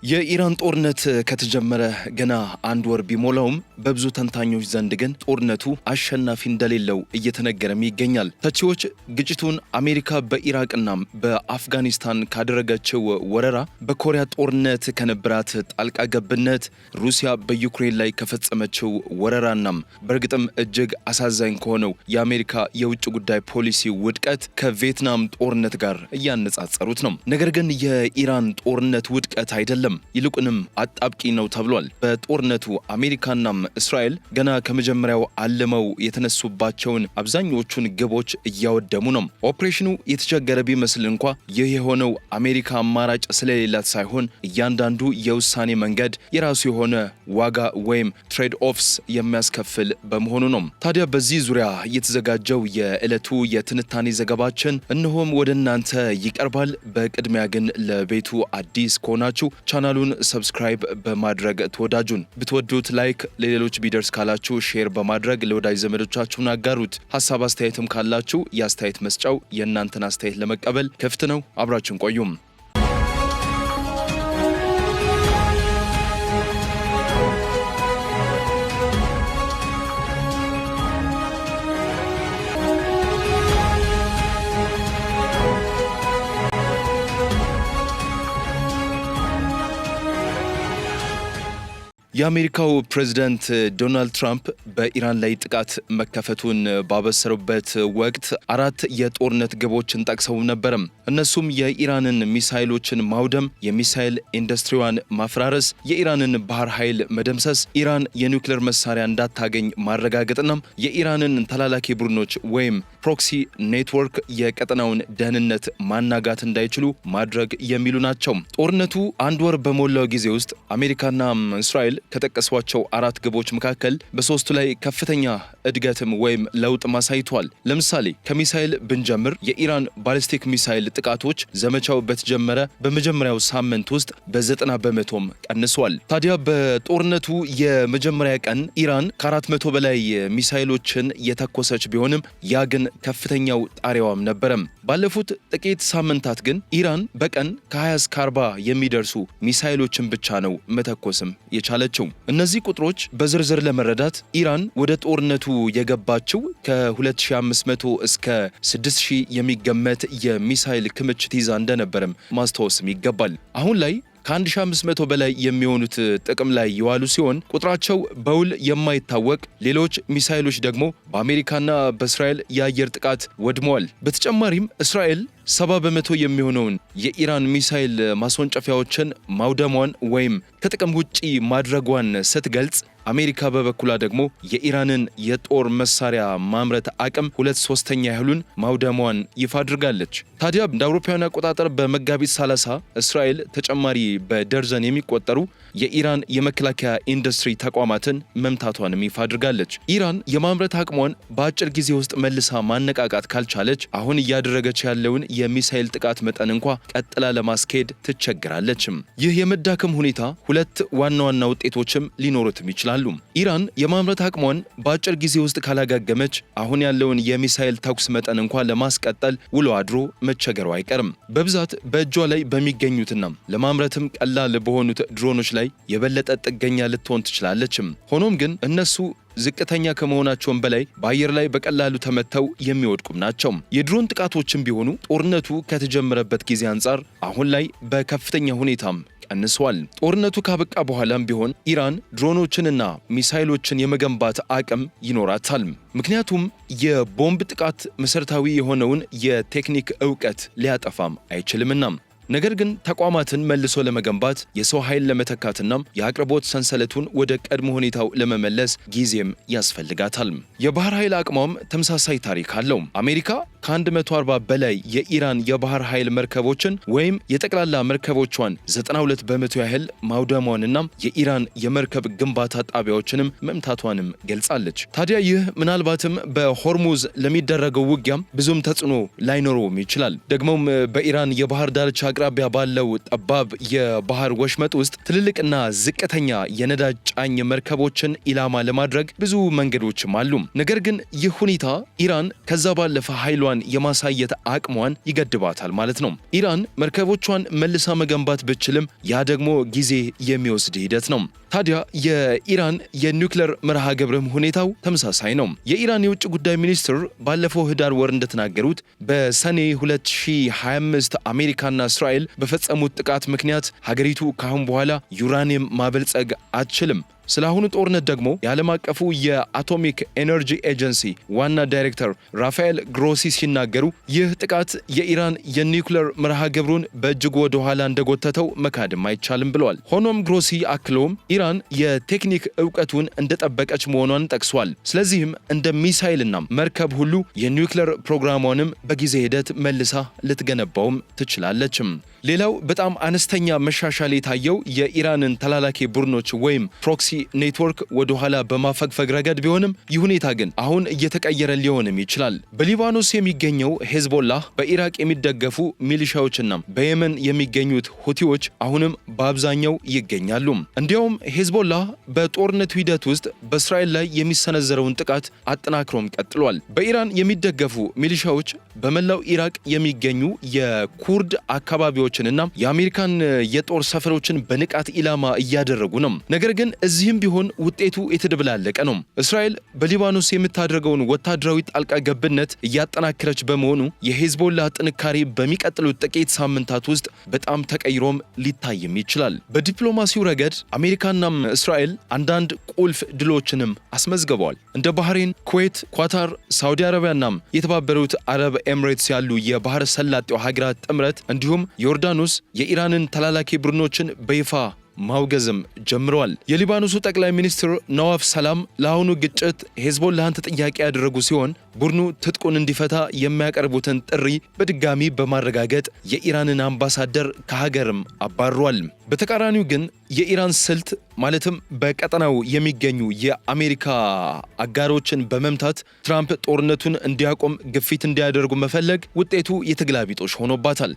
የኢራን ጦርነት ከተጀመረ ገና አንድ ወር ቢሞላውም በብዙ ተንታኞች ዘንድ ግን ጦርነቱ አሸናፊ እንደሌለው እየተነገረም ይገኛል። ተቺዎች ግጭቱን አሜሪካ በኢራቅና በአፍጋኒስታን ካደረገችው ወረራ፣ በኮሪያ ጦርነት ከነበራት ጣልቃ ገብነት፣ ሩሲያ በዩክሬን ላይ ከፈጸመችው ወረራናም በእርግጥም እጅግ አሳዛኝ ከሆነው የአሜሪካ የውጭ ጉዳይ ፖሊሲ ውድቀት ከቪየትናም ጦርነት ጋር እያነጻጸሩት ነው። ነገር ግን የኢራን ጦርነት ውድቀት አይደለም፣ ይልቁንም አጣብቂ ነው ተብሏል። በጦርነቱ አሜሪካናም እስራኤል ገና ከመጀመሪያው አልመው የተነሱባቸውን አብዛኞቹን ግቦች እያወደሙ ነው። ኦፕሬሽኑ የተቸገረ ቢመስል እንኳ ይህ የሆነው አሜሪካ አማራጭ ስለሌላት ሳይሆን እያንዳንዱ የውሳኔ መንገድ የራሱ የሆነ ዋጋ ወይም ትሬድ ኦፍስ የሚያስከፍል በመሆኑ ነው። ታዲያ በዚህ ዙሪያ የተዘጋጀው የዕለቱ የትንታኔ ዘገባችን እነሆም ወደ እናንተ ይቀርባል። በቅድሚያ ግን ለቤቱ አዲስ ከሆናችሁ ቻናሉን ሰብስክራይብ በማድረግ ተወዳጁን፣ ብትወዱት ላይክ፣ ለሌሎች ቢደርስ ካላችሁ ሼር በማድረግ ለወዳጅ ዘመዶቻችሁን አጋሩት። ሐሳብ አስተያየትም ካላችሁ የአስተያየት መስጫው የእናንተን አስተያየት ለመቀበል ክፍት ነው። አብራችን ቆዩም። የአሜሪካው ፕሬዝዳንት ዶናልድ ትራምፕ በኢራን ላይ ጥቃት መከፈቱን ባበሰሩበት ወቅት አራት የጦርነት ግቦችን ጠቅሰው ነበርም። እነሱም የኢራንን ሚሳይሎችን ማውደም፣ የሚሳይል ኢንዱስትሪዋን ማፍራረስ፣ የኢራንን ባህር ኃይል መደምሰስ፣ ኢራን የኒውክሌር መሳሪያ እንዳታገኝ ማረጋገጥና የኢራንን ተላላኪ ቡድኖች ወይም ፕሮክሲ ኔትወርክ የቀጠናውን ደህንነት ማናጋት እንዳይችሉ ማድረግ የሚሉ ናቸው። ጦርነቱ አንድ ወር በሞላው ጊዜ ውስጥ አሜሪካና እስራኤል ከጠቀሷቸው አራት ግቦች መካከል በሶስቱ ላይ ከፍተኛ እድገትም ወይም ለውጥ ማሳይቷል። ለምሳሌ ከሚሳይል ብንጀምር የኢራን ባሊስቲክ ሚሳይል ጥቃቶች ዘመቻው በተጀመረ በመጀመሪያው ሳምንት ውስጥ በ90 በመቶም ቀንሷል። ታዲያ በጦርነቱ የመጀመሪያ ቀን ኢራን ከ400 በላይ ሚሳይሎችን የተኮሰች ቢሆንም ያ ግን ከፍተኛው ጣሪያዋም ነበረም። ባለፉት ጥቂት ሳምንታት ግን ኢራን በቀን ከ20 እስከ 40 የሚደርሱ ሚሳይሎችን ብቻ ነው መተኮስም የቻለችው። እነዚህ ቁጥሮች በዝርዝር ለመረዳት ኢራን ወደ ጦርነቱ የገባችው ከ2500 እስከ 6000 የሚገመት የሚሳይል ክምችት ይዛ እንደነበረም ማስታወስም ይገባል። አሁን ላይ ከ1500 በላይ የሚሆኑት ጥቅም ላይ የዋሉ ሲሆን ቁጥራቸው በውል የማይታወቅ ሌሎች ሚሳይሎች ደግሞ በአሜሪካና በእስራኤል የአየር ጥቃት ወድመዋል። በተጨማሪም እስራኤል 70 በመቶ የሚሆነውን የኢራን ሚሳይል ማስወንጨፊያዎችን ማውደሟን ወይም ከጥቅም ውጪ ማድረጓን ስትገልጽ፣ አሜሪካ በበኩሏ ደግሞ የኢራንን የጦር መሳሪያ ማምረት አቅም 2/3 ያህሉን ማውደሟን ይፋ አድርጋለች። ታዲያ እንደ አውሮፓውያን አቆጣጠር በመጋቢት 30 እስራኤል ተጨማሪ በደርዘን የሚቆጠሩ የኢራን የመከላከያ ኢንዱስትሪ ተቋማትን መምታቷንም ይፋ አድርጋለች። ኢራን የማምረት አቅሟን በአጭር ጊዜ ውስጥ መልሳ ማነቃቃት ካልቻለች አሁን እያደረገች ያለውን የሚሳይል ጥቃት መጠን እንኳ ቀጥላ ለማስኬድ ትቸግራለችም። ይህ የመዳከም ሁኔታ ሁለት ዋና ዋና ውጤቶችም ሊኖሩትም ይችላሉ። ኢራን የማምረት አቅሟን በአጭር ጊዜ ውስጥ ካላጋገመች አሁን ያለውን የሚሳይል ተኩስ መጠን እንኳ ለማስቀጠል ውሎ አድሮ መቸገሩ አይቀርም። በብዛት በእጇ ላይ በሚገኙትና ለማምረትም ቀላል በሆኑት ድሮኖች ላይ የበለጠ ጥገኛ ልትሆን ትችላለችም። ሆኖም ግን እነሱ ዝቅተኛ ከመሆናቸውም በላይ በአየር ላይ በቀላሉ ተመተው የሚወድቁም ናቸው። የድሮን ጥቃቶችም ቢሆኑ ጦርነቱ ከተጀመረበት ጊዜ አንጻር አሁን ላይ በከፍተኛ ሁኔታም ቀንሷል። ጦርነቱ ካበቃ በኋላም ቢሆን ኢራን ድሮኖችንና ሚሳይሎችን የመገንባት አቅም ይኖራታል። ምክንያቱም የቦምብ ጥቃት መሰረታዊ የሆነውን የቴክኒክ ዕውቀት ሊያጠፋም አይችልምና። ነገር ግን ተቋማትን መልሶ ለመገንባት የሰው ኃይል ለመተካትና የአቅርቦት ሰንሰለቱን ወደ ቀድሞ ሁኔታው ለመመለስ ጊዜም ያስፈልጋታል። የባህር ኃይል አቅሟም ተመሳሳይ ታሪክ አለው። አሜሪካ ከ140 በላይ የኢራን የባህር ኃይል መርከቦችን ወይም የጠቅላላ መርከቦቿን 92 በመቶ ያህል ማውደሟንና የኢራን የመርከብ ግንባታ ጣቢያዎችንም መምታቷንም ገልጻለች። ታዲያ ይህ ምናልባትም በሆርሙዝ ለሚደረገው ውጊያም ብዙም ተጽዕኖ ላይኖረውም ይችላል። ደግሞም በኢራን የባህር ዳርቻ አቅራቢያ ባለው ጠባብ የባህር ወሽመጥ ውስጥ ትልልቅና ዝቅተኛ የነዳጅ ጫኝ መርከቦችን ኢላማ ለማድረግ ብዙ መንገዶችም አሉ። ነገር ግን ይህ ሁኔታ ኢራን ከዛ ባለፈ ኃይሏን ኢራን የማሳየት አቅሟን ይገድባታል ማለት ነው። ኢራን መርከቦቿን መልሳ መገንባት ብትችልም ያ ደግሞ ጊዜ የሚወስድ ሂደት ነው። ታዲያ የኢራን የኒውክሌር መርሃ ግብርም ሁኔታው ተመሳሳይ ነው። የኢራን የውጭ ጉዳይ ሚኒስትር ባለፈው ህዳር ወር እንደተናገሩት በሰኔ 2025 አሜሪካና እስራኤል በፈጸሙት ጥቃት ምክንያት ሀገሪቱ ካሁን በኋላ ዩራኒየም ማበልጸግ አትችልም። ስለ አሁኑ ጦርነት ደግሞ የዓለም አቀፉ የአቶሚክ ኤነርጂ ኤጀንሲ ዋና ዳይሬክተር ራፋኤል ግሮሲ ሲናገሩ ይህ ጥቃት የኢራን የኒውክሌር መርሃ ግብሩን በእጅጉ ወደ ኋላ እንደጎተተው መካድም አይቻልም ብለዋል። ሆኖም ግሮሲ አክለውም ኢራን የቴክኒክ ዕውቀቱን እንደጠበቀች መሆኗን ጠቅሷል። ስለዚህም እንደ ሚሳይልና መርከብ ሁሉ የኒውክሌር ፕሮግራሟንም በጊዜ ሂደት መልሳ ልትገነባውም ትችላለችም። ሌላው በጣም አነስተኛ መሻሻል የታየው የኢራንን ተላላኪ ቡድኖች ወይም ፕሮክሲ ኔትወርክ ወደ ኋላ በማፈግፈግ ረገድ ቢሆንም ይህ ሁኔታ ግን አሁን እየተቀየረ ሊሆንም ይችላል። በሊባኖስ የሚገኘው ሄዝቦላህ፣ በኢራቅ የሚደገፉ ሚሊሻዎችና በየመን የሚገኙት ሁቲዎች አሁንም በአብዛኛው ይገኛሉ። እንዲያውም ሄዝቦላህ በጦርነቱ ሂደት ውስጥ በእስራኤል ላይ የሚሰነዘረውን ጥቃት አጠናክሮም ቀጥሏል። በኢራን የሚደገፉ ሚሊሻዎች በመላው ኢራቅ የሚገኙ የኩርድ አካባቢዎችንና የአሜሪካን የጦር ሰፈሮችን በንቃት ኢላማ እያደረጉ ነው። ነገር ግን እዚህም ቢሆን ውጤቱ የተደበላለቀ ነው። እስራኤል በሊባኖስ የምታደርገውን ወታደራዊ ጣልቃ ገብነት እያጠናከረች በመሆኑ የሄዝቦላ ጥንካሬ በሚቀጥሉት ጥቂት ሳምንታት ውስጥ በጣም ተቀይሮም ሊታይም ይችላል። በዲፕሎማሲው ረገድ አሜሪካና እስራኤል አንዳንድ ቁልፍ ድሎችንም አስመዝግበዋል። እንደ ባህሬን፣ ኩዌት፣ ኳታር፣ ሳውዲ አረቢያና የተባበሩት አረብ ኤምሬትስ ያሉ የባህር ሰላጤው ሀገራት ጥምረት እንዲሁም ዮርዳኖስ የኢራንን ተላላኪ ቡድኖችን በይፋ ማውገዝም ጀምረዋል። የሊባኖሱ ጠቅላይ ሚኒስትር ነዋፍ ሰላም ለአሁኑ ግጭት ሄዝቦላህን ተጠያቂ ያደረጉ ሲሆን ቡድኑ ትጥቁን እንዲፈታ የሚያቀርቡትን ጥሪ በድጋሚ በማረጋገጥ የኢራንን አምባሳደር ከሀገርም አባሯል። በተቃራኒው ግን የኢራን ስልት ማለትም በቀጠናው የሚገኙ የአሜሪካ አጋሮችን በመምታት ትራምፕ ጦርነቱን እንዲያቆም ግፊት እንዲያደርጉ መፈለግ ውጤቱ የተገላቢጦሽ ሆኖባታል።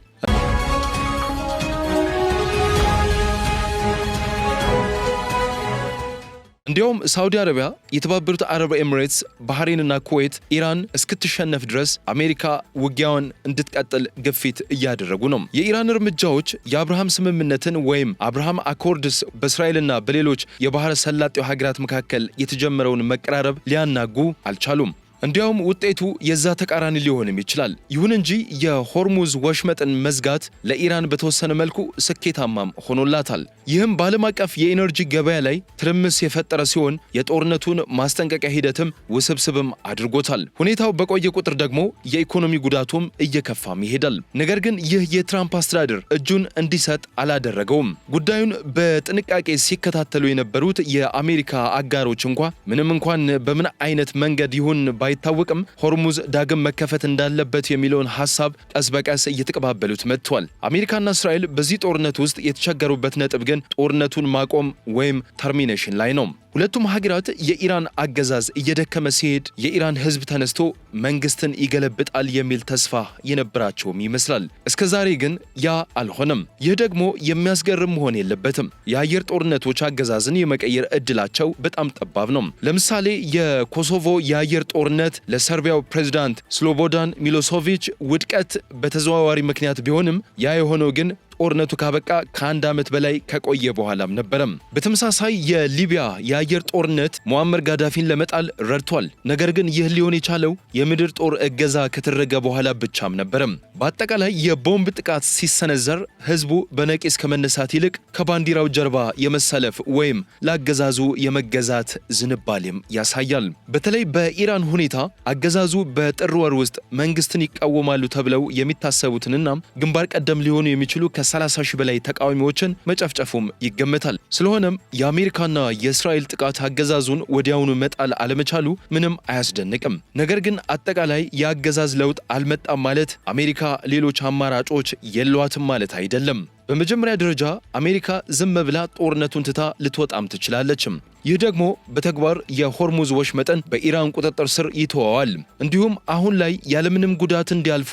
እንዲያውም ሳውዲ አረቢያ፣ የተባበሩት አረብ ኤምሬትስ፣ ባህሬንና ኩዌት ኢራን እስክትሸነፍ ድረስ አሜሪካ ውጊያውን እንድትቀጥል ግፊት እያደረጉ ነው። የኢራን እርምጃዎች የአብርሃም ስምምነትን ወይም አብርሃም አኮርድስ በእስራኤልና በሌሎች የባህረ ሰላጤው ሀገራት መካከል የተጀመረውን መቀራረብ ሊያናጉ አልቻሉም። እንዲያውም ውጤቱ የዛ ተቃራኒ ሊሆንም ይችላል። ይሁን እንጂ የሆርሙዝ ወሽመጥን መዝጋት ለኢራን በተወሰነ መልኩ ስኬታማም ሆኖላታል። ይህም በዓለም አቀፍ የኢነርጂ ገበያ ላይ ትርምስ የፈጠረ ሲሆን የጦርነቱን ማስጠንቀቂያ ሂደትም ውስብስብም አድርጎታል። ሁኔታው በቆየ ቁጥር ደግሞ የኢኮኖሚ ጉዳቱም እየከፋም ይሄዳል። ነገር ግን ይህ የትራምፕ አስተዳደር እጁን እንዲሰጥ አላደረገውም። ጉዳዩን በጥንቃቄ ሲከታተሉ የነበሩት የአሜሪካ አጋሮች ምንም እንኳን በምን አይነት መንገድ ይሁን ባይታወቅም ሆርሙዝ ዳግም መከፈት እንዳለበት የሚለውን ሐሳብ ቀስ በቀስ እየተቀባበሉት መጥቷል። አሜሪካና እስራኤል በዚህ ጦርነት ውስጥ የተቸገሩበት ነጥብ ግን ጦርነቱን ማቆም ወይም ተርሚኔሽን ላይ ነው። ሁለቱም ሀገራት የኢራን አገዛዝ እየደከመ ሲሄድ የኢራን ሕዝብ ተነስቶ መንግስትን ይገለብጣል የሚል ተስፋ የነበራቸውም ይመስላል። እስከዛሬ ግን ያ አልሆነም። ይህ ደግሞ የሚያስገርም መሆን የለበትም። የአየር ጦርነቶች አገዛዝን የመቀየር እድላቸው በጣም ጠባብ ነው። ለምሳሌ የኮሶቮ የአየር ጦርነት ለሰርቢያው ፕሬዝዳንት ስሎቦዳን ሚሎሶቪች ውድቀት በተዘዋዋሪ ምክንያት ቢሆንም ያ የሆነው ግን ጦርነቱ ካበቃ ከአንድ ዓመት በላይ ከቆየ በኋላም ነበረም። በተመሳሳይ የሊቢያ የአየር ጦርነት ሙአመር ጋዳፊን ለመጣል ረድቷል። ነገር ግን ይህ ሊሆን የቻለው የምድር ጦር እገዛ ከተደረገ በኋላ ብቻም ነበረም። በአጠቃላይ የቦምብ ጥቃት ሲሰነዘር ህዝቡ በነቂስ ከመነሳት ይልቅ ከባንዲራው ጀርባ የመሰለፍ ወይም ለአገዛዙ የመገዛት ዝንባሌም ያሳያል። በተለይ በኢራን ሁኔታ አገዛዙ በጥር ወር ውስጥ መንግስትን ይቃወማሉ ተብለው የሚታሰቡትንና ግንባር ቀደም ሊሆኑ የሚችሉ ከ30 ሺህ በላይ ተቃዋሚዎችን መጨፍጨፉም ይገመታል። ስለሆነም የአሜሪካና የእስራኤል ጥቃት አገዛዙን ወዲያውኑ መጣል አለመቻሉ ምንም አያስደንቅም። ነገር ግን አጠቃላይ የአገዛዝ ለውጥ አልመጣም ማለት አሜሪካ ሌሎች አማራጮች የሏትም ማለት አይደለም። በመጀመሪያ ደረጃ አሜሪካ ዝም ብላ ጦርነቱን ትታ ልትወጣም ትችላለችም። ይህ ደግሞ በተግባር የሆርሙዝ ወሽመጥን በኢራን ቁጥጥር ስር ይተወዋል። እንዲሁም አሁን ላይ ያለምንም ጉዳት እንዲያልፉ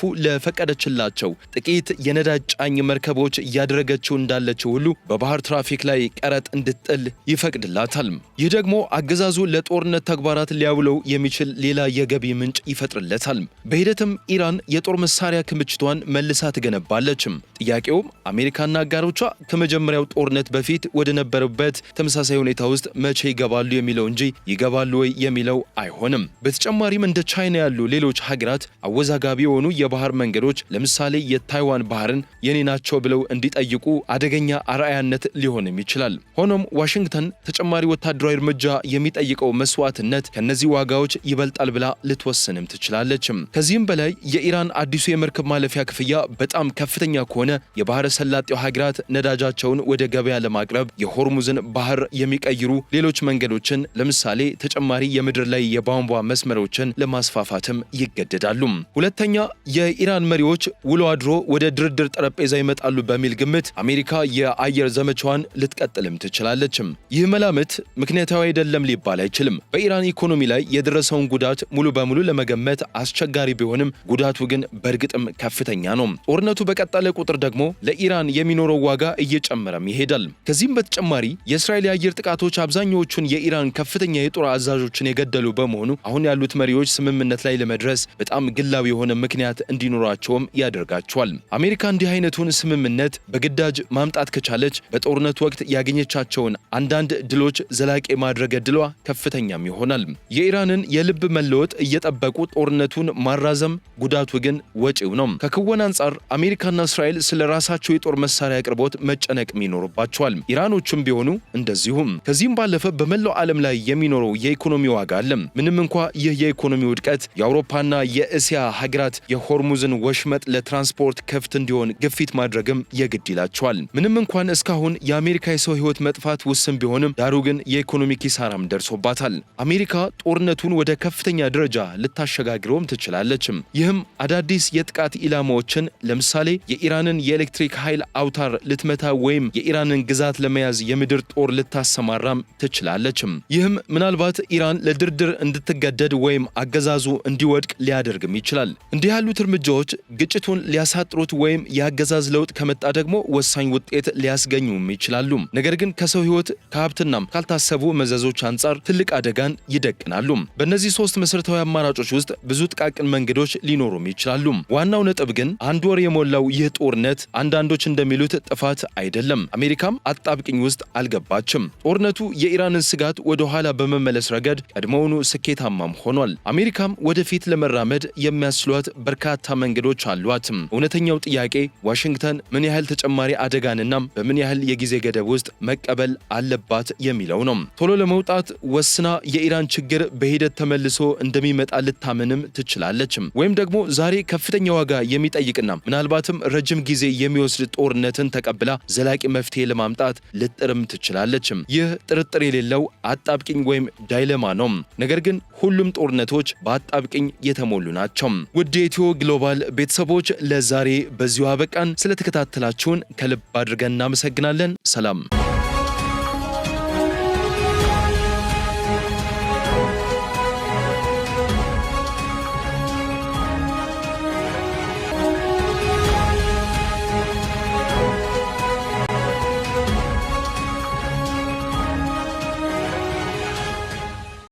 ለፈቀደችላቸው ጥቂት የነዳጅ ጫኝ መርከቦች እያደረገችው እንዳለችው ሁሉ በባህር ትራፊክ ላይ ቀረጥ እንድትጥል ይፈቅድላታል። ይህ ደግሞ አገዛዙ ለጦርነት ተግባራት ሊያውለው የሚችል ሌላ የገቢ ምንጭ ይፈጥርለታል። በሂደትም ኢራን የጦር መሳሪያ ክምችቷን መልሳ ትገነባለች። ጥያቄውም አሜሪካና አጋሮቿ ከመጀመሪያው ጦርነት በፊት ወደ ነበሩበት ተመሳሳይ ሁኔታ ውስጥ መቼ ይገባሉ የሚለው እንጂ ይገባሉ ወይ የሚለው አይሆንም። በተጨማሪም እንደ ቻይና ያሉ ሌሎች ሀገራት አወዛጋቢ የሆኑ የባህር መንገዶች ለምሳሌ የታይዋን ባህርን የኔ ናቸው ብለው እንዲጠይቁ አደገኛ አርአያነት ሊሆንም ይችላል። ሆኖም ዋሽንግተን ተጨማሪ ወታደራዊ እርምጃ የሚጠይቀው መስዋዕትነት ከነዚህ ዋጋዎች ይበልጣል ብላ ልትወስንም ትችላለች። ከዚህም በላይ የኢራን አዲሱ የመርከብ ማለፊያ ክፍያ በጣም ከፍተኛ ከሆነ የባህረ ሰላጤው ሀገራት ነዳጃቸውን ወደ ገበያ ለማቅረብ የሆርሙዝን ባህር የሚቀይሩ ሌሎች መንገዶችን ለምሳሌ ተጨማሪ የምድር ላይ የቧንቧ መስመሮችን ለማስፋፋትም ይገደዳሉ። ሁለተኛ የኢራን መሪዎች ውሎ አድሮ ወደ ድርድር ጠረጴዛ ይመጣሉ በሚል ግምት አሜሪካ የአየር ዘመቻዋን ልትቀጥልም ትችላለች። ይህ መላምት ምክንያታዊ አይደለም ሊባል አይችልም። በኢራን ኢኮኖሚ ላይ የደረሰውን ጉዳት ሙሉ በሙሉ ለመገመት አስቸጋሪ ቢሆንም ጉዳቱ ግን በእርግጥም ከፍተኛ ነው። ጦርነቱ በቀጠለ ቁጥር ደግሞ ለኢራን የሚኖረው ዋጋ እየጨመረም ይሄዳል። ከዚህም በተጨማሪ የእስራኤል የአየር ጥቃቶች አብዛኛዎቹን የኢራን ከፍተኛ የጦር አዛዦችን የገደሉ በመሆኑ አሁን ያሉት መሪዎች ስምምነት ላይ ለመድረስ በጣም ግላዊ የሆነ ምክንያት እንዲኖራቸውም ያደርጋቸዋል። አሜሪካ እንዲህ አይነቱን ስምምነት በግዳጅ ማምጣት ከቻለች በጦርነቱ ወቅት ያገኘቻቸውን አንዳንድ ድሎች ዘላቂ ማድረግ ዕድሏ ከፍተኛም ይሆናል። የኢራንን የልብ መለወጥ እየጠበቁ ጦርነቱን ማራዘም ጉዳቱ ግን ወጪው ነው። ከክወና አንጻር አሜሪካና እስራኤል ስለ ራሳቸው የጦር መሳሪያ አቅርቦት መጨነቅም ይኖርባቸዋል። ኢራኖቹም ቢሆኑ እንደዚሁም። ከዚህም ባለፈ በመላው ዓለም ላይ የሚኖረው የኢኮኖሚ ዋጋ አለ። ምንም እንኳ ይህ የኢኮኖሚ ውድቀት የአውሮፓና የእስያ ሀገራት የሆርሙዝን ወሽመጥ ለትራንስፖርት ክፍት እንዲሆን ግፊት ማድረግም የግድ ይላቸዋል። ምንም እንኳን እስካሁን የአሜሪካ የሰው ሕይወት መጥፋት ውስን ቢሆንም ዳሩ ግን የኢኮኖሚ ኪሳራም ደርሶባታል። አሜሪካ ጦርነቱን ወደ ከፍተኛ ደረጃ ልታሸጋግረውም ትችላለች። ይህም አዳዲስ የጥቃት ኢላማዎችን ለምሳሌ የኢራንን የኤሌክትሪክ ኃይል አውታር ልትመታ ወይም የኢራንን ግዛት ለመያዝ የምድር ጦር ልታሰማራም ትችላለች። ይህም ምናልባት ኢራን ለድርድር እንድትገደድ ወይም አገዛዙ እንዲወድቅ ሊያደርግም ይችላል። እንዲህ ያሉት እርምጃዎች ግጭቱን ሊያሳጥሩት ወይም የአገዛዝ ለውጥ ከመጣ ደግሞ ወሳኝ ውጤት ሊያስገኙም ይችላሉ። ነገር ግን ከሰው ሕይወት ከሀብትናም ካልታሰቡ መዘዞች አንጻር ትልቅ አደጋን ይደቅናሉ። በእነዚህ ሶስት መሠረታዊ አማራጮች ውስጥ ብዙ ጥቃቅን መንገዶች ሊኖሩም ይችላሉ። ዋናው ነጥብ ግን አንድ ወር የሞላው ይህ ጦርነት አንዳንዶች እንደሚሉት ጥፋት አይደለም። አሜሪካም አጣብቅኝ ውስጥ አልገባችም። ጦርነቱ የኢራንን ስጋት ወደ ኋላ በመመለስ ረገድ ቀድሞውኑ ስኬታማም ሆኗል። አሜሪካም ወደፊት ለመራመድ የሚያስችሏት በርካታ መንገዶች አሏት። እውነተኛው ጥያቄ ዋሽንግተን ምን ያህል ተጨማሪ አደጋንና በምን ያህል የጊዜ ገደብ ውስጥ መቀበል አለባት የሚለው ነው። ቶሎ ለመውጣት ወስና የኢራን ችግር በሂደት ተመልሶ እንደሚመጣ ልታምንም ትችላለች። ወይም ደግሞ ዛሬ ከፍተኛ ዋጋ የሚጠይቅና ምናልባትም ረጅም ጊዜ የሚወስድ ጦርነትን ተቀብላ ዘላቂ መፍትሄ ለማምጣት ልጥርም ትችላለች። ይህ ጥርጥር የሌለው አጣብቅኝ ወይም ዳይለማ ነው። ነገር ግን ሁሉም ጦርነቶች በአጣብቅኝ የተሞሉ ናቸው። ውድ የኢትዮ ግሎባል ቤተሰቦች ለዛሬ በዚሁ አበቃን። ስለተከታተላችሁን ከልብ አድርገን እናመሰግናለን። ሰላም።